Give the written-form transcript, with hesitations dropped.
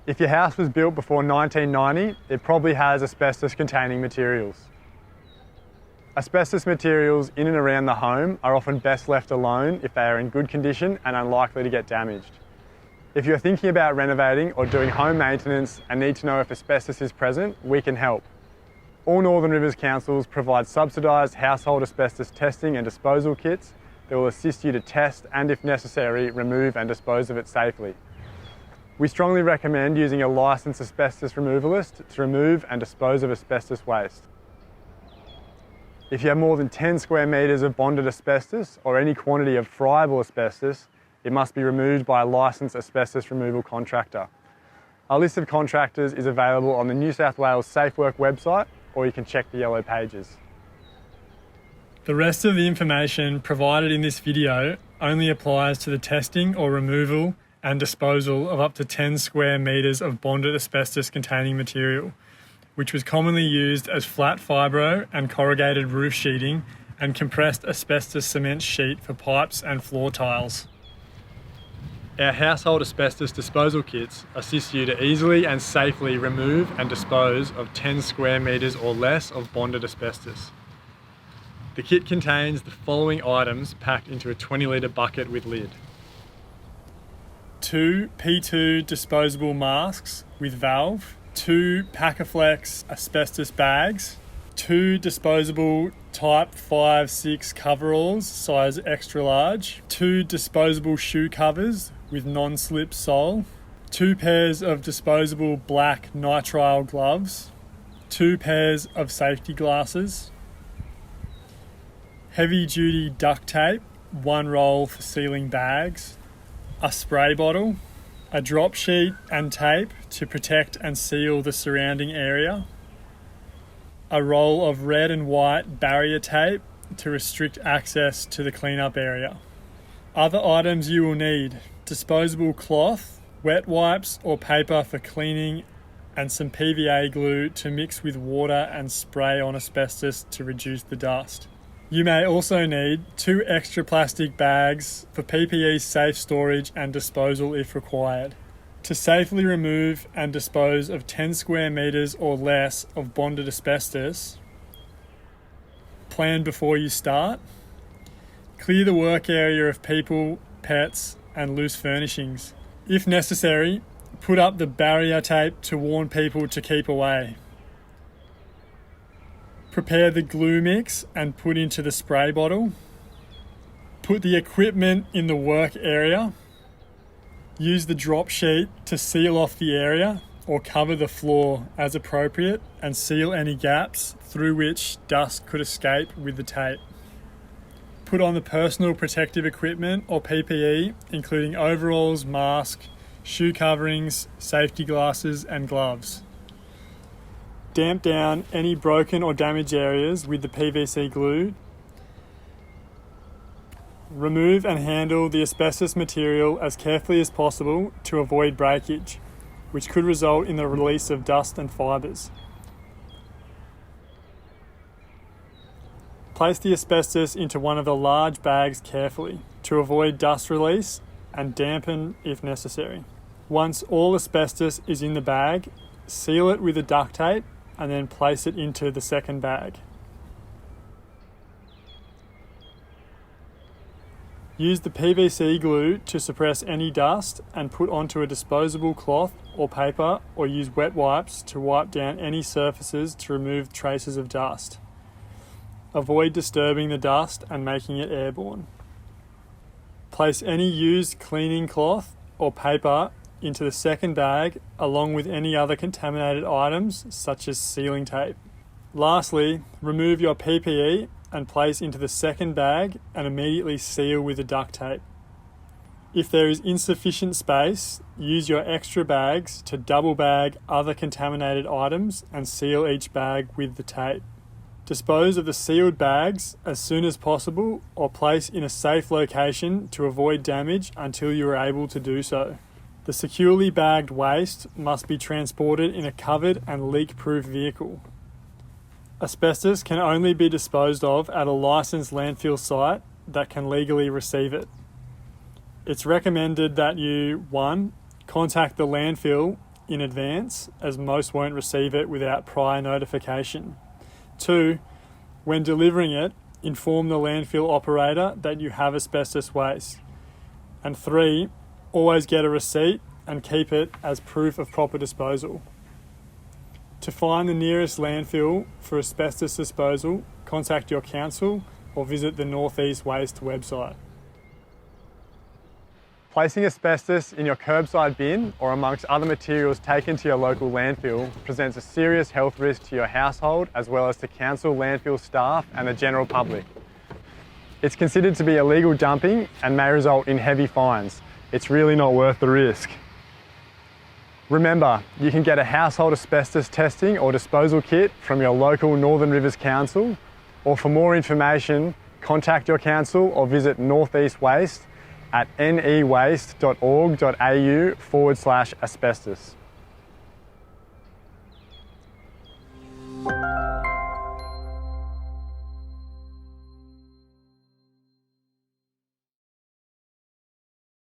If your house was built before 1990, it probably has asbestos-containing materials. Asbestos materials in and around the home are often best left alone if they are in good condition and unlikely to get damaged. If you're thinking about renovating or doing home maintenance and need to know if asbestos is present, we can help. All Northern Rivers councils provide subsidised household asbestos testing and disposal kits that will assist you to test and, if necessary, remove and dispose of it safely. We strongly recommend using a licensed asbestos removalist to remove and dispose of asbestos waste. If you have more than 10 square metres of bonded asbestos or any quantity of friable asbestos, it must be removed by a licensed asbestos removal contractor. A list of contractors is available on the New South Wales Safe Work website, or you can check the yellow pages. The rest of the information provided in this video only applies to the testing or removal and disposal of up to 10 square metres of bonded asbestos containing material, which was commonly used as flat fibro and corrugated roof sheeting and compressed asbestos cement sheet for pipes and floor tiles. Our household asbestos disposal kits assist you to easily and safely remove and dispose of 10 square metres or less of bonded asbestos. The kit contains the following items packed into a 20 litre bucket with lid. 2 P2 disposable masks with valve, 2 Packaflex asbestos bags, 2 disposable type 5-6 coveralls size extra large, 2 disposable shoe covers with non-slip sole, 2 pairs of disposable black nitrile gloves, 2 pairs of safety glasses, heavy duty duct tape, 1 roll for sealing bags, a spray bottle, a drop sheet and tape to protect and seal the surrounding area, a roll of red and white barrier tape to restrict access to the cleanup area. Other items you will need: disposable cloth, wet wipes or paper for cleaning, and some PVA glue to mix with water and spray on asbestos to reduce the dust. You may also need 2 extra plastic bags for PPE safe storage and disposal if required. To safely remove and dispose of 10 square metres or less of bonded asbestos, plan before you start. Clear the work area of people, pets and loose furnishings. If necessary, put up the barrier tape to warn people to keep away. Prepare the glue mix and put into the spray bottle. Put the equipment in the work area. Use the drop sheet to seal off the area or cover the floor as appropriate and seal any gaps through which dust could escape with the tape. Put on the personal protective equipment or PPE, including overalls, mask, shoe coverings, safety glasses and gloves. Damp down any broken or damaged areas with the PVC glue. Remove and handle the asbestos material as carefully as possible to avoid breakage, which could result in the release of dust and fibres. Place the asbestos into one of the large bags carefully to avoid dust release and dampen if necessary. Once all asbestos is in the bag, seal it with a duct tape and then place it into the second bag. Use the PVC glue to suppress any dust and put onto a disposable cloth or paper, or use wet wipes to wipe down any surfaces to remove traces of dust. Avoid disturbing the dust and making it airborne. Place any used cleaning cloth or paper into the second bag along with any other contaminated items such as sealing tape. Lastly, remove your PPE and place into the second bag and immediately seal with the duct tape. If there is insufficient space, use your extra bags to double bag other contaminated items and seal each bag with the tape. Dispose of the sealed bags as soon as possible or place in a safe location to avoid damage until you are able to do so. The securely bagged waste must be transported in a covered and leak-proof vehicle. Asbestos can only be disposed of at a licensed landfill site that can legally receive it. It's recommended that you 1. Contact the landfill in advance, as most won't receive it without prior notification. 2. When delivering it, inform the landfill operator that you have asbestos waste. And 3. Always get a receipt and keep it as proof of proper disposal. To find the nearest landfill for asbestos disposal, contact your council or visit the North East Waste website. Placing asbestos in your curbside bin or amongst other materials taken to your local landfill presents a serious health risk to your household as well as to council landfill staff and the general public. It's considered to be illegal dumping and may result in heavy fines. It's really not worth the risk. Remember, you can get a household asbestos testing or disposal kit from your local Northern Rivers Council, or for more information, contact your council or visit North East Waste at newaste.org.au/asbestos.